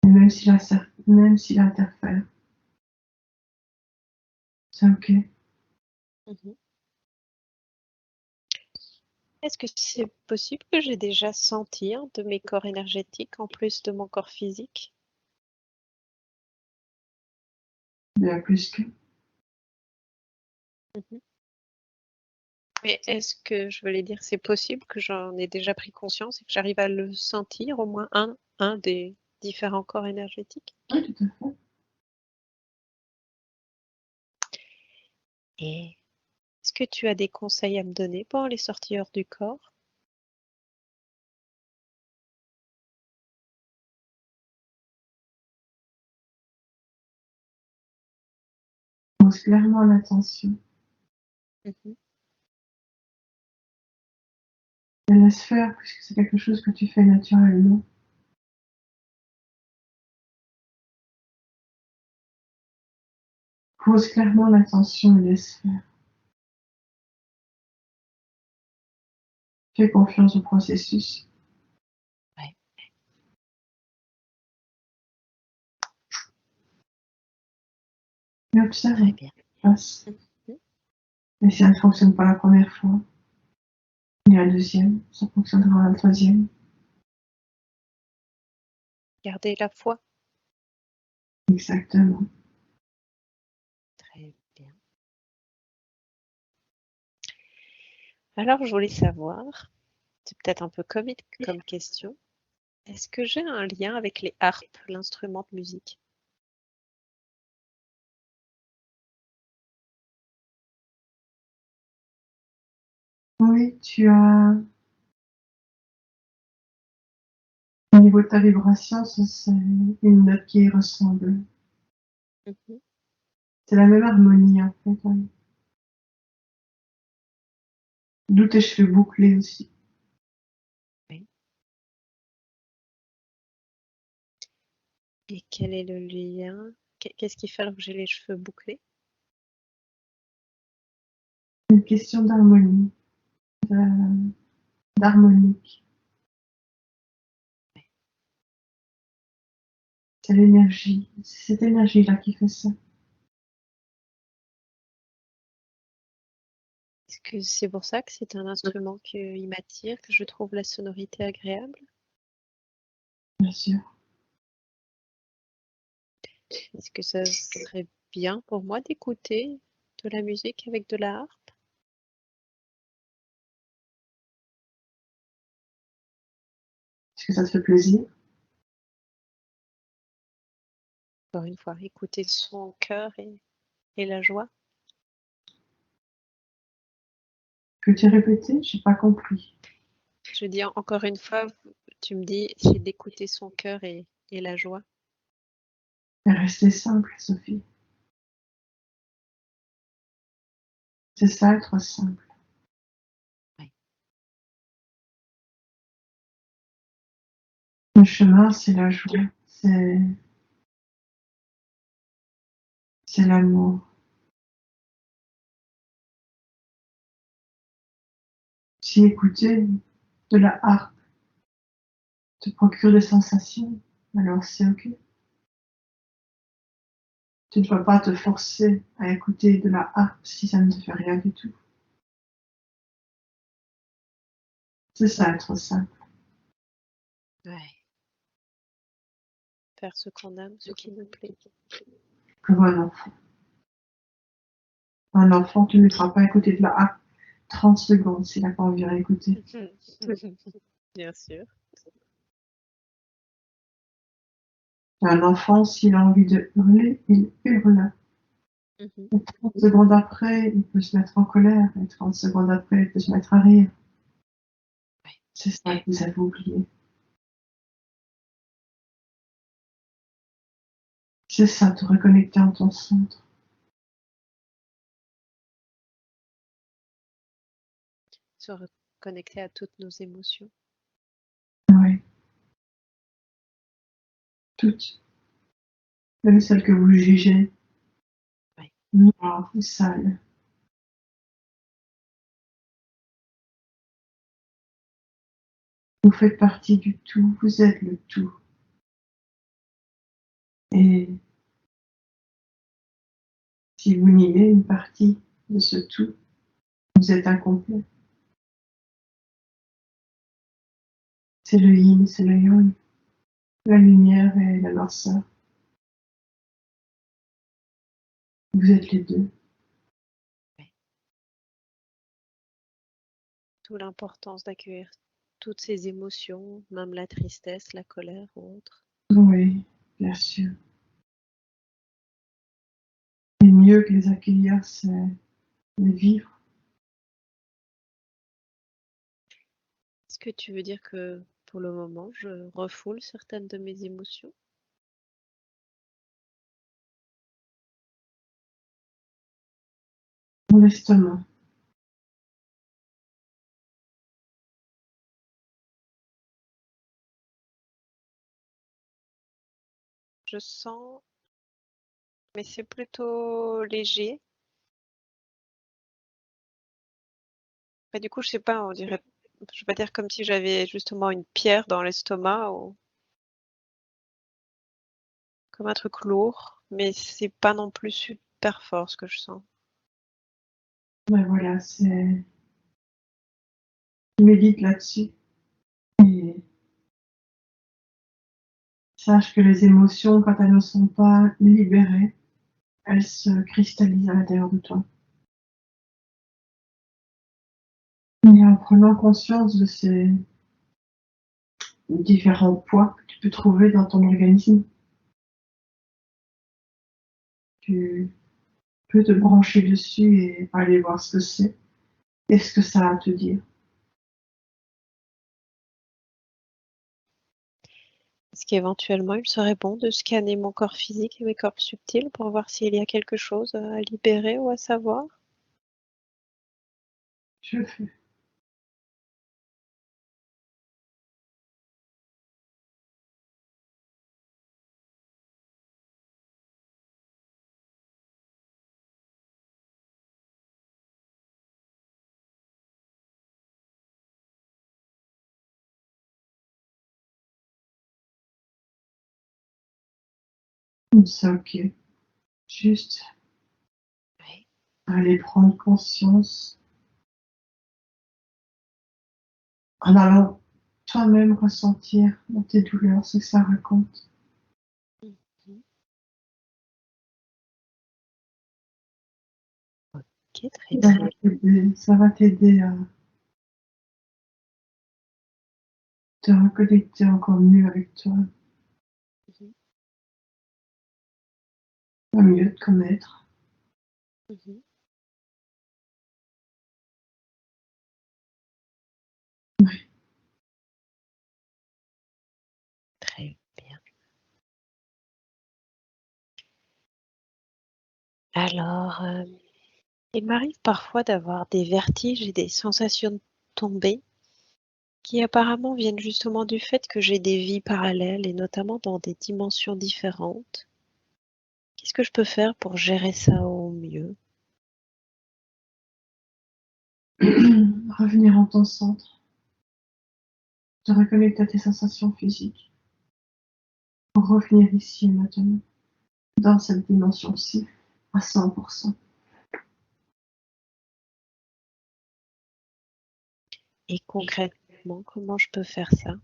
Et même s'il interfère, c'est ok. Mhm. Est-ce que c'est possible que j'ai déjà senti un de mes corps énergétiques en plus de mon corps physique? Bien plus que. Mhm. Mais est-ce que, je voulais dire, c'est possible que j'en ai déjà pris conscience et que j'arrive à le sentir, au moins un des différents corps énergétiques? Oui, tout à fait. Et est-ce que tu as des conseils à me donner pour les sortir hors du corps? Pose clairement l'attention. Mhm. Et laisse faire, puisque c'est quelque chose que tu fais naturellement. Pose clairement l'attention et laisse faire. Fais confiance au processus. Ouais, Et observe très ce bien. qui se passe. Mhm. Et si ça ne fonctionne pas la première fois, il y a la deuxième, ça fonctionnera la troisième. Gardez la foi. Exactement. Très bien. Alors, je voulais savoir, c'est peut-être un peu comique comme question, est-ce que j'ai un lien avec les harpes, l'instrument de musique? Oui, tu as au niveau de ta vibration, ça c'est une note qui y ressemble. Mhm. C'est la même harmonie en fait, oui. D'où tes cheveux bouclés aussi. Oui. Et quel est le lien? Qu'est-ce qui fait alors que j'ai les cheveux bouclés? Une question d'harmonie, d'harmonique. C'est l'énergie, c'est cette énergie-là qui fait ça. Est-ce que c'est pour ça que c'est un instrument qui m'attire, que je trouve la sonorité agréable? Bien sûr. Est-ce que ça serait bien pour moi d'écouter de la musique avec de la harpe? Est-ce que ça te fait plaisir? Encore une fois, écouter son cœur et la joie. Peux-tu répéter? J'ai pas compris. Je dis encore une fois, tu me dis, c'est d'écouter son cœur et la joie. Rester simple, Sophie. C'est ça, être simple. Oui. Le chemin, c'est la joie, c'est l'amour. Si écouter de la harpe te procure des sensations, alors c'est ok. Tu ne dois pas te forcer à écouter de la harpe si ça ne te fait rien du tout. C'est ça, être simple. Ouais. Faire ce qu'on aime, ce qui nous plaît. Comme un enfant. Un enfant, tu ne lui feras pas écouter de la harpe 30 secondes s'il n'a pas envie de réécouter. Bien sûr. Un enfant, s'il a envie de hurler, il hurle. Mhm. Et 30 secondes après, il peut se mettre en colère. Et 30 secondes après, il peut se mettre à rire. Ouais. C'est ça que vous avez oublié. C'est ça, te reconnecter en ton centre. Se reconnecter à toutes nos émotions. Oui, toutes. Même celles que vous jugez Ouais. noires ou sales. Vous faites partie du tout, vous êtes le tout. Et si vous niez une partie de ce tout, vous êtes incomplet. C'est le yin, c'est le yang, la lumière et la noirceur. Vous êtes les deux. Ouais. D'où l'importance d'accueillir toutes ces émotions, même la tristesse, la colère ou autre. Oui, bien sûr. Et mieux que les accueillir, c'est les vivre. Est-ce que tu veux dire que pour le moment, je refoule certaines de mes émotions? Modestement. Je sens, mais c'est plutôt léger. Mais du coup, je sais pas, on dirait, je vais pas dire comme si j'avais justement une pierre dans l'estomac ou comme un truc lourd, mais c'est pas non plus super fort ce que je sens. Ben voilà, c'est. Médite là-dessus. Et sache que les émotions, quand elles ne sont pas libérées, elles se cristallisent à l'intérieur de toi. Et en prenant conscience de ces différents poids que tu peux trouver dans ton organisme, tu peux te brancher dessus et aller voir ce que c'est et ce que ça a à te dire. Est-ce qu'éventuellement il serait bon de scanner mon corps physique et mes corps subtils pour voir s'il y a quelque chose à libérer ou à savoir? Je le fais. C'est ok. Juste Oui. aller prendre conscience en allant toi-même ressentir dans tes douleurs ce que ça raconte. Mhm. Ok, très bien. Ça va t'aider à te reconnecter encore mieux avec toi, Mhm. à mieux te connaître. Mhm. Oui. Très bien. Alors, il m'arrive parfois d'avoir des vertiges et des sensations de tomber qui apparemment viennent justement du fait que j'ai des vies parallèles et notamment dans des dimensions différentes. Qu'est-ce que je peux faire pour gérer ça au mieux? Revenir en ton centre, te reconnecter à tes sensations physiques pour revenir ici et maintenant, dans cette dimension-ci, à 100%. Et concrètement, comment je peux faire ça?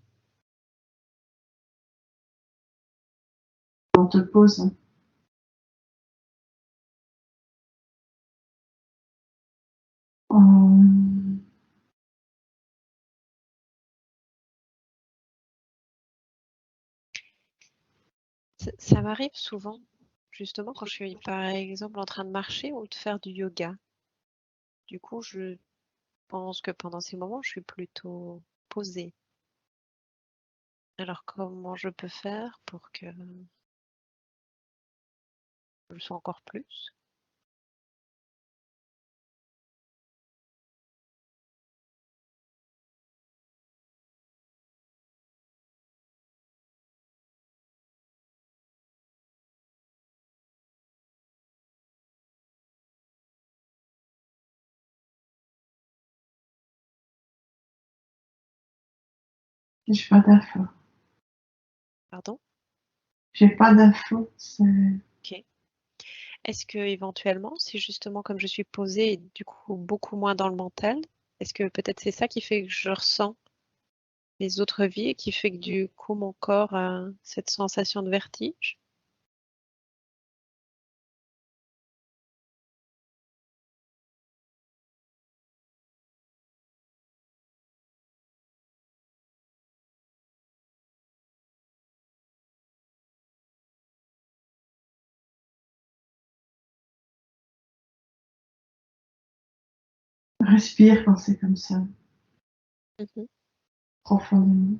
On te pose en... Ça m'arrive souvent, justement, quand je suis par exemple en train de marcher ou de faire du yoga. Du coup, je pense que pendant ces moments, je suis plutôt posée. Alors, comment je peux faire pour que je le sois encore plus? J'ai pas d'infos. Pardon? J'ai pas d'infos. Ok. Est-ce que éventuellement, si justement comme je suis posée et du coup beaucoup moins dans le mental, est-ce que peut-être c'est ça qui fait que je ressens les autres vies et qui fait que du coup mon corps a cette sensation de vertige? Respire quand c'est comme ça, Mhm. profondément.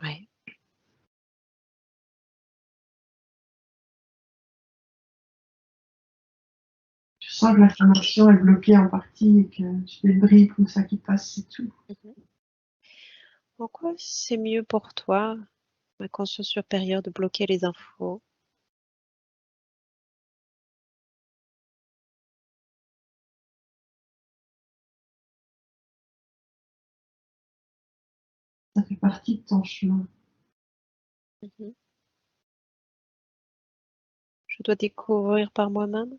Ouais. Je sens que l'information est bloquée en partie et que j'ai des bribes comme ça qui passent, c'est tout. Mhm. En quoi c'est mieux pour toi, ma conscience supérieure, de bloquer les infos? Ça fait partie de ton chemin. Mhm. Je dois découvrir par moi-même?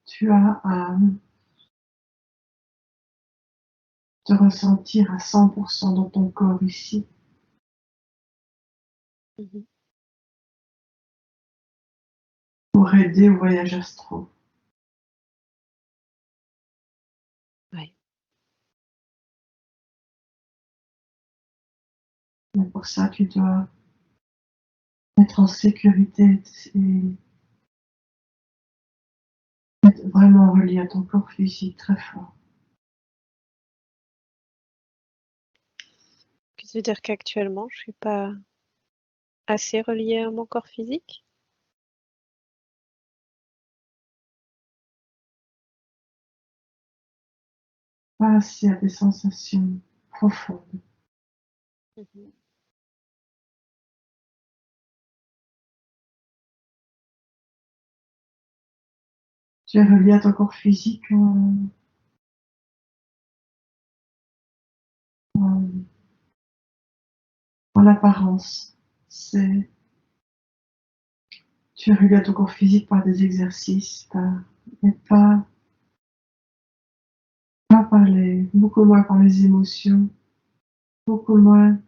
Tu as à te ressentir à 100% dans ton corps ici Mhm. pour aider au voyage astral. Mais pour ça, tu dois être en sécurité et être vraiment relié à ton corps physique très fort. Tu veux dire qu'actuellement, je suis pas assez reliée à mon corps physique? Pas assez à des sensations profondes. Mhm. Tu es relié à ton corps physique en, en apparence. Tu es relié à ton corps physique par des exercices, mais pas par beaucoup moins par les émotions, beaucoup moins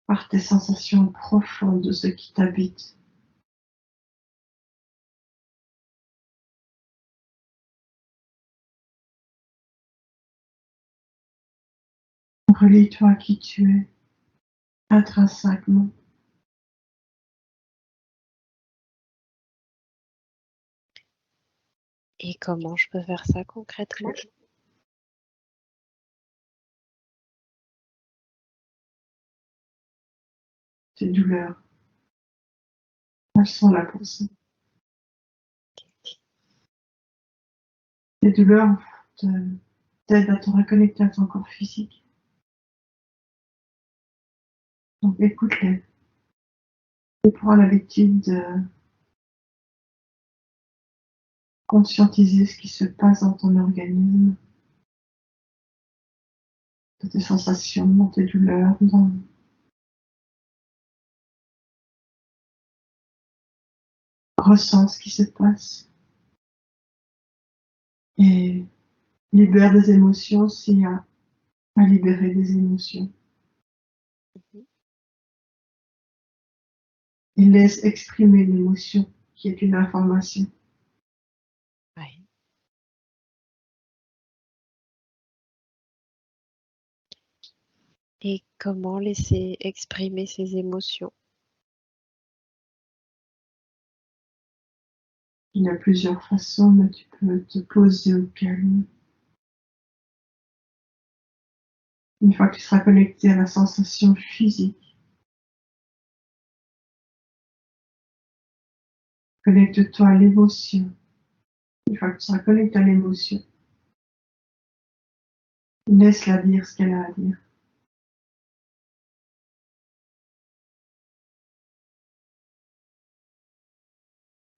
par tes sensations profondes de ce qui t'habite. Relie-toi à qui tu es intrinsèquement. Et comment je peux faire ça concrètement? Tes douleurs, elles sont là pour ça. Les douleurs t'aident à te reconnecter à ton corps physique. Donc écoute-les. Et prends l'habitude de conscientiser ce qui se passe dans ton organisme, dans tes sensations, dans tes douleurs, ressens ce qui se passe et libère des émotions s'il y a à libérer des émotions. Mhm. Et laisse exprimer l'émotion qui est une information. Ouais. Et comment laisser exprimer ses émotions? Il y a plusieurs façons, mais tu peux te poser au calme. Une fois que tu seras connecté à la sensation physique, connecte-toi à l'émotion. Une fois que tu seras connecté à l'émotion, laisse-la dire ce qu'elle a à dire.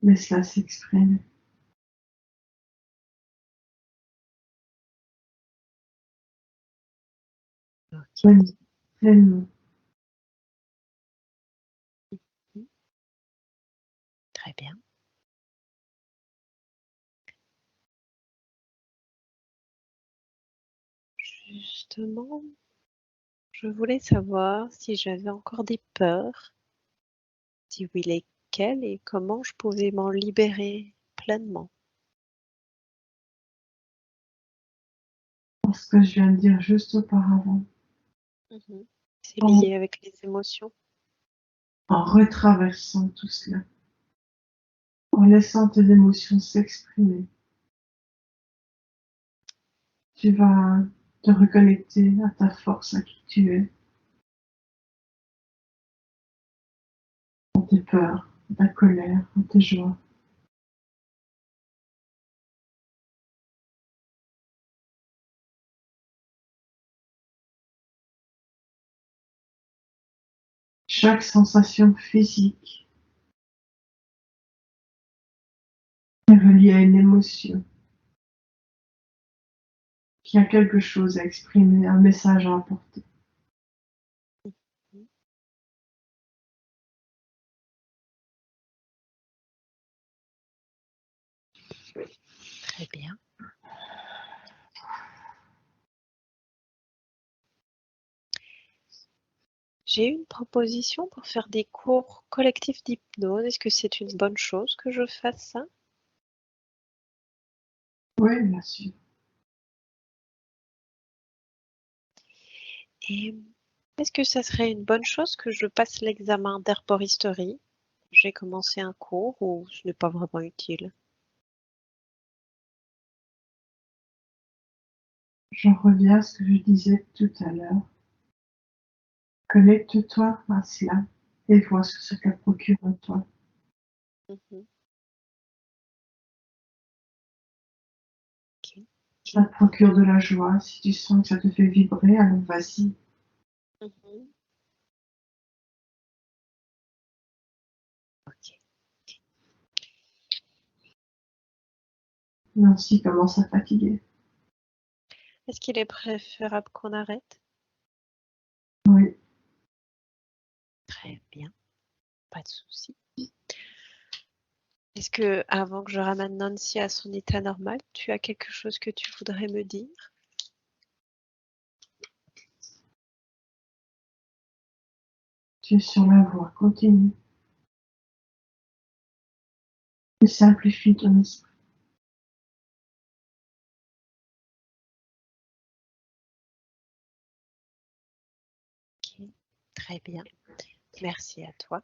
Laisse-la s'exprimer. Ok. Pleinement. Mhm. Très bien. Justement, je voulais savoir si j'avais encore des peurs, si oui, lesquelles et comment je pouvais m'en libérer pleinement. Parce que je viens de dire juste auparavant, Mhm. C'est en, lié avec les émotions. en retraversant tout cela, en laissant tes émotions s'exprimer, tu vas te reconnecter à ta force, à qui tu es, à tes peurs, à ta colère, à tes joies. Chaque sensation physique est reliée à une émotion qui a quelque chose à exprimer, un message à apporter. Mhm. Très bien. J'ai une proposition pour faire des cours collectifs d'hypnose. Est-ce que c'est une bonne chose que je fasse ça? Oui, bien sûr. Et est-ce que ça serait une bonne chose que je passe l'examen d'herboristerie? J'ai commencé un cours ou ce n'est pas vraiment utile? J'en reviens à ce que je disais tout à l'heure. Connecte-toi à cela et vois ce que ça te procure en toi. Mhm. Ok. Ça te procure de la joie. Si tu sens que ça te fait vibrer, alors vas-y. Mhm. Ok. Nancy commence à fatiguer. Est-ce qu'il est préférable qu'on arrête? Oui, Très bien, pas de souci. Est-ce que, avant que je ramène Nancy à son état normal, tu as quelque chose que tu voudrais me dire? tu es sur la voie. Continue. Tu simplifies ton esprit. Ok, très bien. Merci à toi.